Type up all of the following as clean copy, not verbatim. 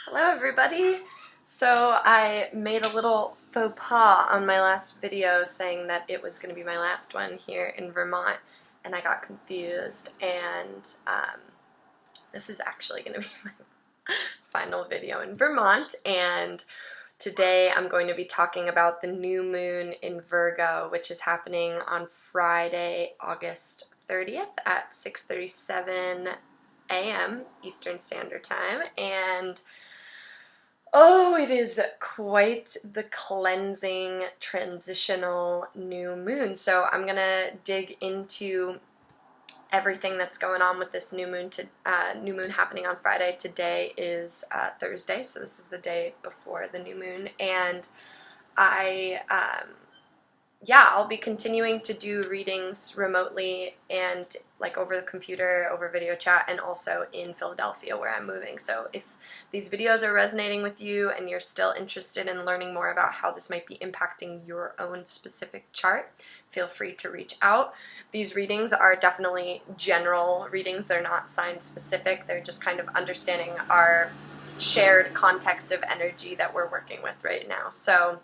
Hello everybody! So I made a little faux pas on my last video saying that it was going to be my last one here in Vermont, and I got confused, and this is actually going to be my final video in Vermont, and today I'm going to be talking about the new moon in Virgo, which is happening on Friday, August 30th at 6:37 a.m. Eastern Standard Time, and oh, it is quite the cleansing, transitional new moon. So I'm gonna dig into everything that's going on with this new moon happening on Friday. Today is Thursday, so this is the day before the new moon, and I yeah, I'll be continuing to do readings remotely and like over the computer, over video chat, and also in Philadelphia where I'm moving. So if these videos are resonating with you and you're still interested in learning more about how this might be impacting your own specific chart, feel free to reach out. These readings are definitely general readings. They're not sign specific. They're just kind of understanding our shared context of energy that we're working with right now. So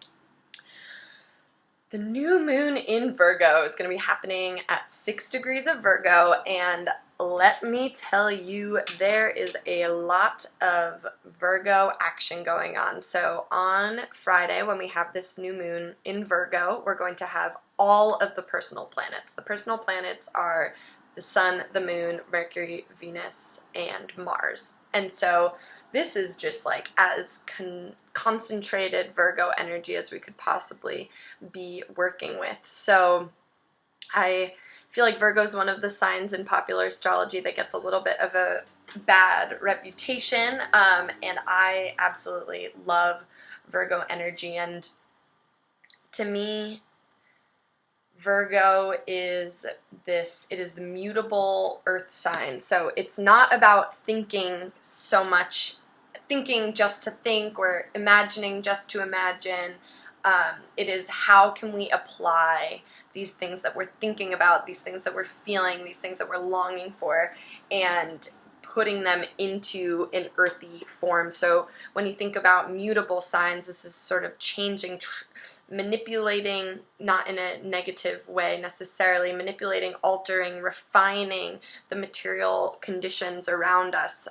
the new moon in Virgo is going to be happening at 6 degrees of Virgo, and let me tell you, there is a lot of Virgo action going on. So on Friday, when we have this new moon in Virgo, we're going to have all of the personal planets. The personal planets are the Sun, the Moon, Mercury, Venus, and Mars. And so this is just like as concentrated Virgo energy as we could possibly be working with. So I feel like Virgo is one of the signs in popular astrology that gets a little bit of a bad reputation, and I absolutely love Virgo energy. And to me, Virgo is it is the mutable earth sign. So it's not about thinking so much, thinking just to think or imagining just to imagine. It is how can we apply these things that we're thinking about, these things that we're feeling, these things that we're longing for, and putting them into an earthy form. So when you think about mutable signs, this is sort of changing, manipulating, not in a negative way necessarily, manipulating, altering, refining the material conditions around us.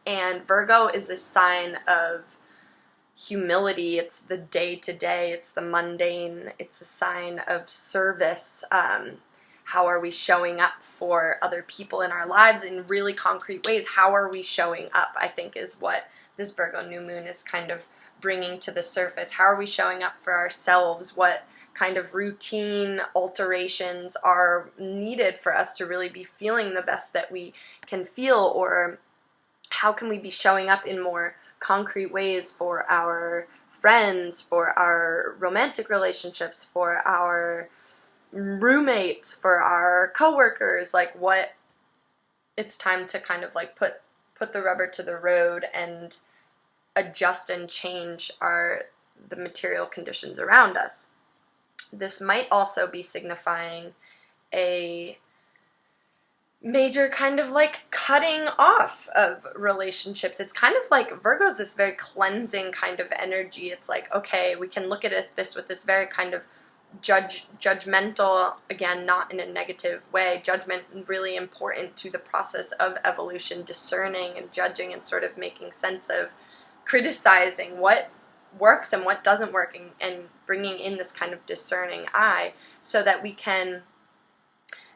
And Virgo is a sign of humility. It's the day-to-day, it's the mundane, it's a sign of service. How are we showing up for other people in our lives in really concrete ways? How are we showing up, I think, is what this Virgo new moon is kind of bringing to the surface. How are we showing up for ourselves? What kind of routine alterations are needed for us to really be feeling the best that we can feel? Or how can we be showing up in more concrete ways for our friends, for our romantic relationships, for our roommates, for our coworkers? Like, what, it's time to kind of like put the rubber to the road and adjust and change the material conditions around us. This might also be signifying a major kind of like cutting off of relationships. It's kind of like Virgo's this very cleansing kind of energy. It's like, okay, we can look at this with this very kind of judgmental, again, not in a negative way. Judgment really important to the process of evolution, discerning and judging and sort of making sense of, criticizing what works and what doesn't work, and bringing in this kind of discerning eye so that we can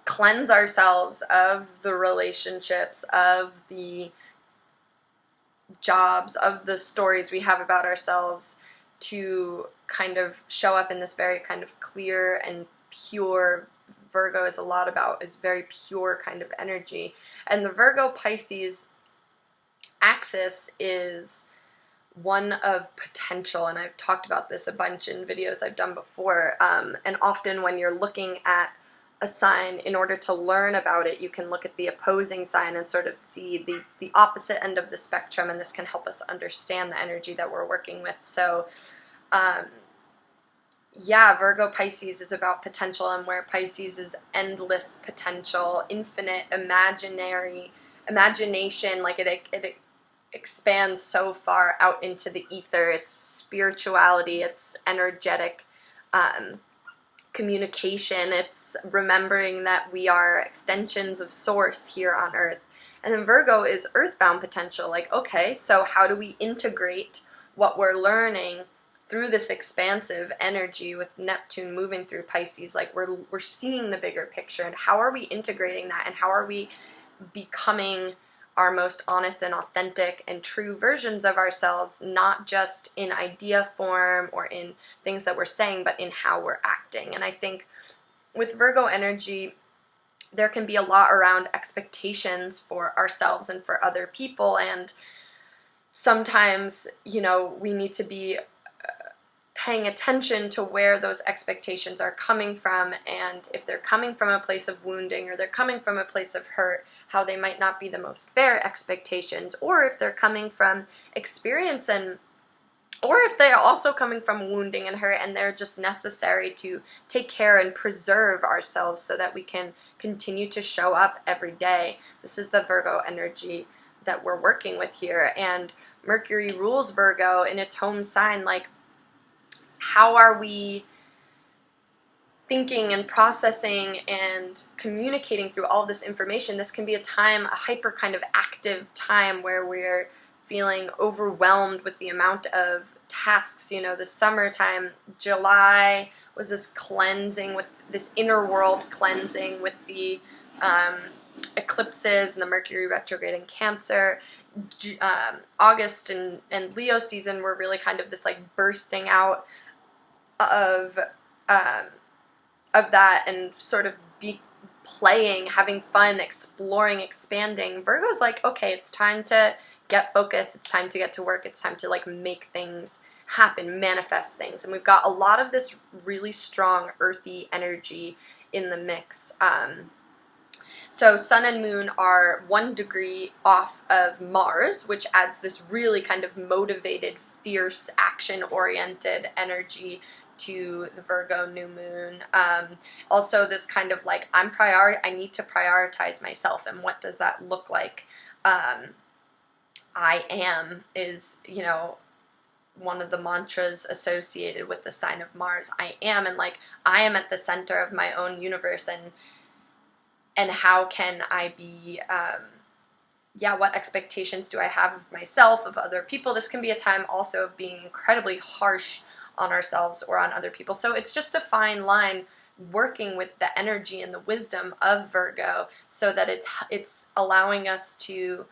cleanse ourselves of the relationships, of the jobs, of the stories we have about ourselves, to kind of show up in this very kind of clear and pure. Virgo is a lot about, is very pure kind of energy. And the Virgo Pisces axis is one of potential, and I've talked about this a bunch in videos I've done before, and often when you're looking at a sign, in order to learn about it, you can look at the opposing sign and sort of see the opposite end of the spectrum, and this can help us understand the energy that we're working with. So yeah, Virgo Pisces is about potential, and where Pisces is endless potential, infinite imagination, like it expands so far out into the ether. It's spirituality, it's energetic communication, it's remembering that we are extensions of source here on earth. And then Virgo is earthbound potential, like, okay, so how do we integrate what we're learning through this expansive energy with Neptune moving through Pisces? Like, we're seeing the bigger picture, and how are we integrating that, and how are we becoming our most honest and authentic and true versions of ourselves, not just in idea form or in things that we're saying, but in how we're acting. And I think with Virgo energy, there can be a lot around expectations for ourselves and for other people, and sometimes, you know, we need to be paying attention to where those expectations are coming from, and if they're coming from a place of wounding or they're coming from a place of hurt, how they might not be the most fair expectations, or if they're coming from experience, and or if they're also coming from wounding and hurt, and they're just necessary to take care and preserve ourselves so that we can continue to show up every day. This is the Virgo energy that we're working with here, and Mercury rules Virgo in its home sign. Like, how are we thinking and processing and communicating through all this information? This can be a hyper kind of active time where we're feeling overwhelmed with the amount of tasks. You know, the summertime, July was this cleansing, with this inner world cleansing with the eclipses and the Mercury retrograde in Cancer. August and Leo season were really kind of this like bursting out of that, and sort of be playing, having fun, exploring, expanding. Virgo's like, okay, it's time to get focused, it's time to get to work, it's time to like make things happen, manifest things. And we've got a lot of this really strong earthy energy in the mix. So Sun and Moon are 1 degree off of Mars, which adds this really kind of motivated, fierce, action-oriented energy to the Virgo new moon. Also this kind of like, I need to prioritize myself, and what does that look like? I am is, you know, one of the mantras associated with the sign of Mars. I am, and like, I am at the center of my own universe, and how can I be, what expectations do I have of myself, of other people? This can be a time also of being incredibly harsh on ourselves or on other people. So it's just a fine line, working with the energy and the wisdom of Virgo, so that it's allowing us to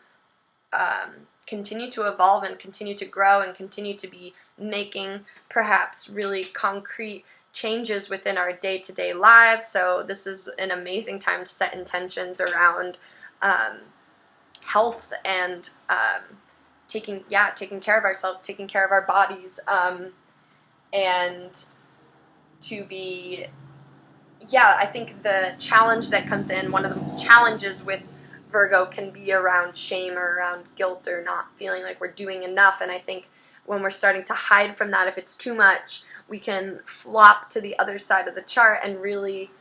continue to evolve and continue to grow and continue to be making perhaps really concrete changes within our day-to-day lives. So this is an amazing time to set intentions around health and taking care of ourselves, taking care of our bodies, and to be, I think the challenge that comes in, one of the challenges with Virgo can be around shame or around guilt or not feeling like we're doing enough. And I think when we're starting to hide from that, if it's too much, we can flop to the other side of the chart and really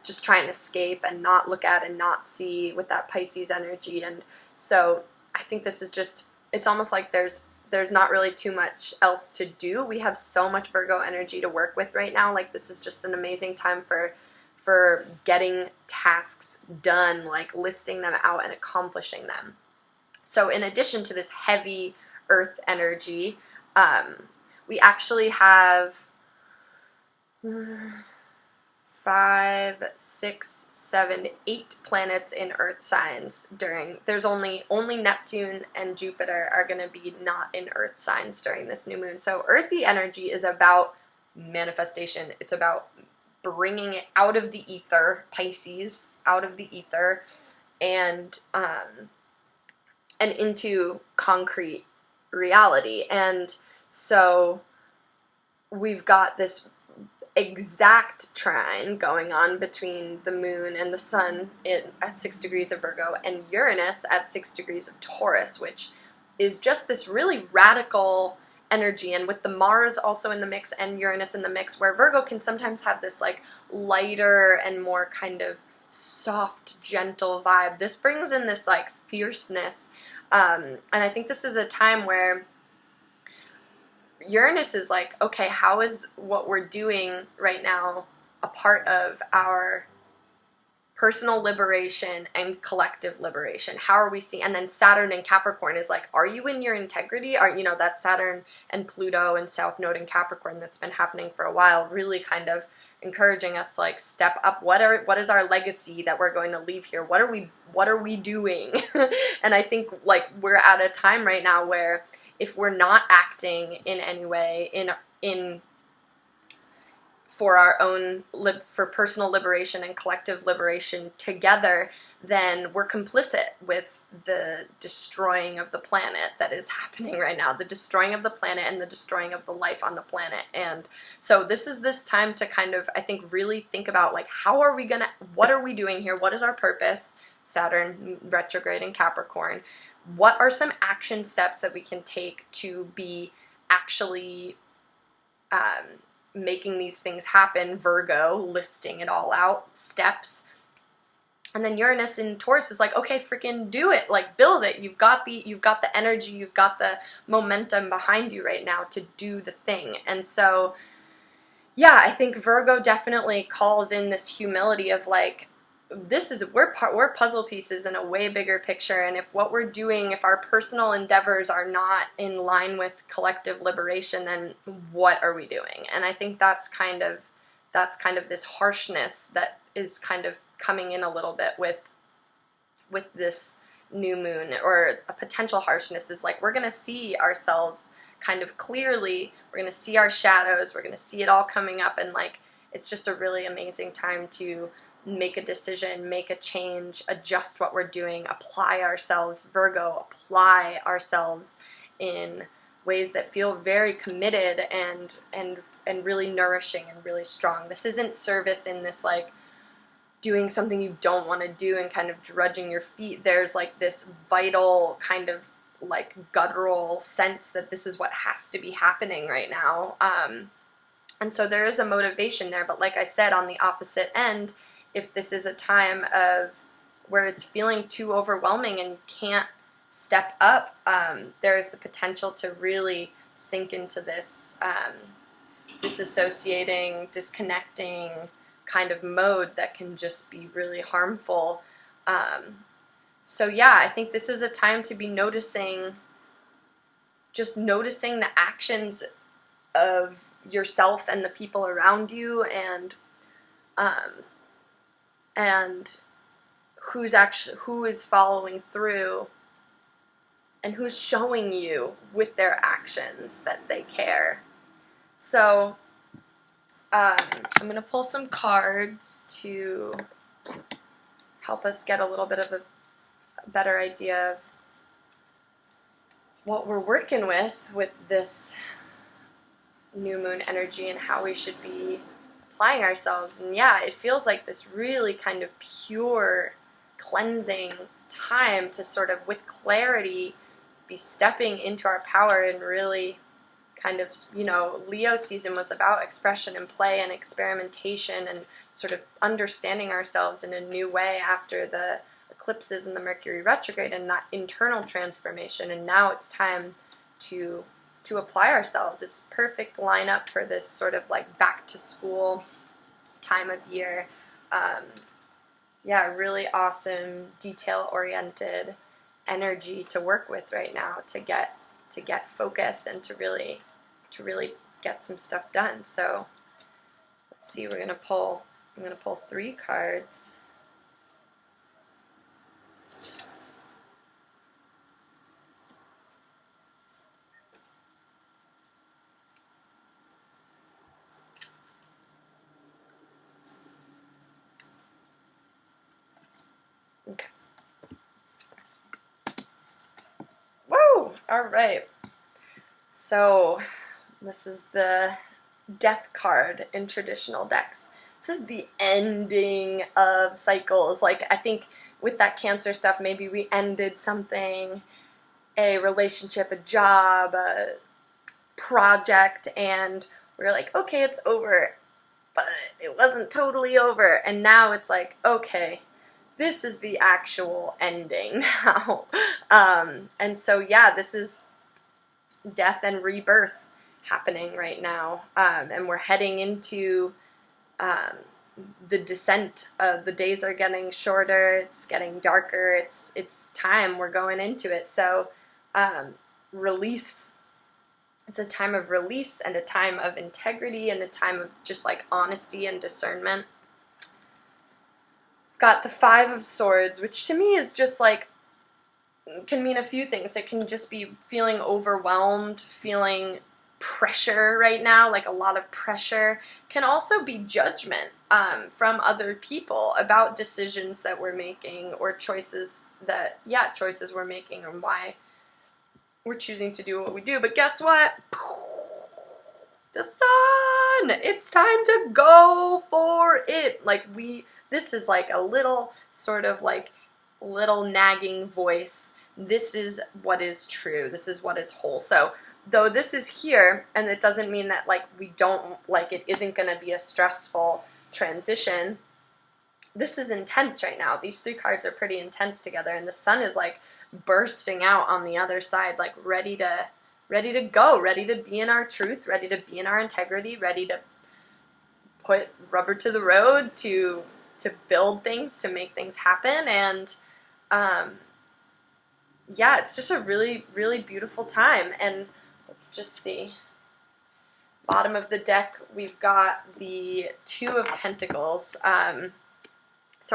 just try and escape and not look at and not see with that Pisces energy. And so I think this is just, it's almost like there's not really too much else to do. We have so much Virgo energy to work with right now. Like, this is just an amazing time for getting tasks done, like listing them out and accomplishing them. So in addition to this heavy earth energy, we actually have 5, 6, 7, 8 planets in earth signs there's only Neptune and Jupiter are going to be not in earth signs during this new moon. So earthy energy is about manifestation. It's about bringing it out of the ether, Pisces, out of the ether, and into concrete reality. And so we've got this exact trine going on between the moon and the sun at 6 degrees of Virgo, and Uranus at 6 degrees of Taurus, which is just this really radical energy. And with the Mars also in the mix and Uranus in the mix, where Virgo can sometimes have this like lighter and more kind of soft, gentle vibe, this brings in this like fierceness And I think this is a time where Uranus is like, okay, how is what we're doing right now a part of our personal liberation and collective liberation? How are we seeing? And then Saturn and Capricorn is like, are you in your integrity? Are, you know, that Saturn and Pluto and South Node in Capricorn that's been happening for a while, really kind of encouraging us to like step up. What is our legacy that we're going to leave here? What are we doing? And I think like we're at a time right now where if we're not acting in any way in for our own for personal liberation and collective liberation together, then we're complicit with the destroying of the planet that is happening right now, the destroying of the planet and the destroying of the life on the planet. And so this is this time to kind of, I think, really think about like, what are we doing here? What is our purpose? Saturn retrograde in Capricorn. What are some action steps that we can take to be actually making these things happen? Virgo, listing it all out, steps. And then Uranus in Taurus is like, okay, freaking do it, like build it. You've got the energy, you've got the momentum behind you right now to do the thing. And so, yeah, I think Virgo definitely calls in this humility of like, we're puzzle pieces in a way bigger picture, and if what we're doing, if our personal endeavors are not in line with collective liberation, then what are we doing? And I think that's kind of this harshness that is kind of coming in a little bit with this new moon, or a potential harshness is like, we're going to see ourselves kind of clearly, we're going to see our shadows, we're going to see it all coming up, and like it's just a really amazing time to make a decision, make a change, adjust what we're doing, apply ourselves, Virgo, apply ourselves in ways that feel very committed and really nourishing and really strong. This isn't service in this like doing something you don't want to do and kind of drudging your feet. There's like this vital kind of like guttural sense that this is what has to be happening right now. And so there is a motivation there, but like I said, on the opposite end, if this is a time of where it's feeling too overwhelming and you can't step up, there is the potential to really sink into this disassociating, disconnecting kind of mode that can just be really harmful. So yeah, I think this is a time to be noticing the actions of yourself and the people around you, and who is following through and who's showing you with their actions that they care. So I'm going to pull some cards to help us get a little bit of a better idea of what we're working with this new moon energy and how we should be applying ourselves. And yeah, it feels like this really kind of pure cleansing time to sort of with clarity be stepping into our power and really kind of, you know, Leo season was about expression and play and experimentation and sort of understanding ourselves in a new way after the eclipses and the Mercury retrograde and that internal transformation. And now it's time to apply ourselves. It's perfect lineup for this sort of like back to school time of year. Yeah, really awesome detail oriented energy to work with right now to get focused and to really get some stuff done. So let's see, I'm gonna pull 3 cards. Okay. Whoa! All right. So this is the death card in traditional decks. This is the ending of cycles. Like, I think with that Cancer stuff, maybe we ended something, a relationship, a job, a project, and we're like, okay, it's over. But it wasn't totally over. And now it's like, okay, this is the actual ending now. And so, yeah, this is death and rebirth happening right now. And we're heading into um, the descent of the days are getting shorter, it's getting darker, it's time, we're going into it. So release, it's a time of release and a time of integrity and a time of just like honesty and discernment. Got the Five of Swords, which to me is just like, can mean a few things. It can just be feeling overwhelmed, feeling pressure right now, like a lot of pressure. Can also be judgment from other people about decisions that we're making or choices that, choices we're making and why we're choosing to do what we do. But guess what? The sun! It's time to go for it! Like this is like a little sort of like little nagging voice. This is what is true. This is what is whole. So though this is here, and it doesn't mean that like we don't, like it isn't going to be a stressful transition. This is intense right now. These three cards are pretty intense together, and the sun is like bursting out on the other side, like ready to go, ready to be in our truth, ready to be in our integrity, ready to put rubber to the road, to build things, to make things happen. And yeah, it's just a really, really beautiful time. And let's just see. Bottom of the deck, we've got the Two of Pentacles. So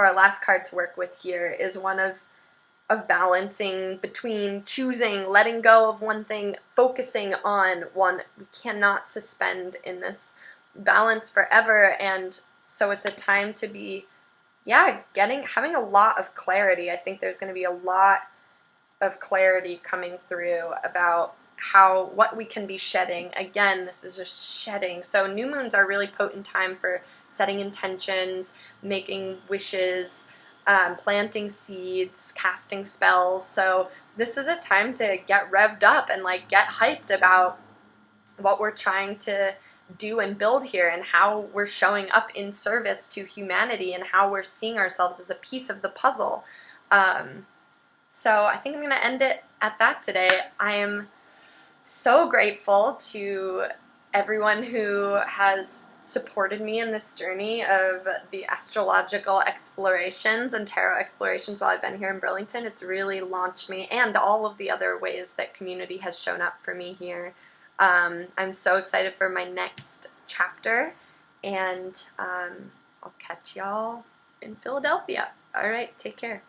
our last card to work with here is one of balancing between choosing, letting go of one thing, focusing on one. We cannot suspend in this balance forever. And so it's a time to be, having a lot of clarity. I think there's going to be a lot of clarity coming through about what we can be shedding. Again, this is just shedding. So new moons are really potent time for setting intentions, making wishes, planting seeds, casting spells. So this is a time to get revved up and like get hyped about what we're trying to do and build here, and how we're showing up in service to humanity, and how we're seeing ourselves as a piece of the puzzle. So I think I'm going to end it at that today. I am so grateful to everyone who has supported me in this journey of the astrological explorations and tarot explorations while I've been here in Burlington. It's really launched me, and all of the other ways that community has shown up for me here. I'm so excited for my next chapter, and I'll catch y'all in Philadelphia. All right, take care.